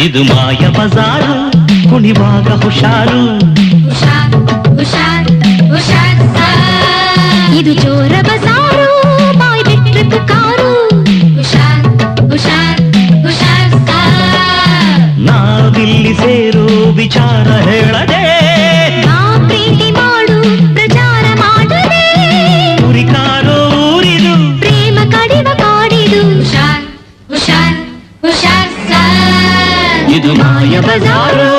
ಇದು ಮಾಯ ಬಜಾರು ಕುಣಿವಾಗ ಹುಷಾರು ಇದು ಚೋರ ಬಜಾರು ಬಾಯ್ ಬಿಟ್ರೆ ಪುಕಾರು ನಾವಿಲ್ಲಿ ಸೇರು ವಿಚಾರ ಹೇಳದೆ ನಾ ಪ್ರೀತಿ ಮಾಡು ಪ್ರಚಾರ ಮಾಡದೆ ಕುರಿಕಾರೋ ಊರಿದು ಪ್ರೇಮ ಕಡಿವ ಕಾಡಿದು ಇದು ಮಾಯ ಬಜಾರು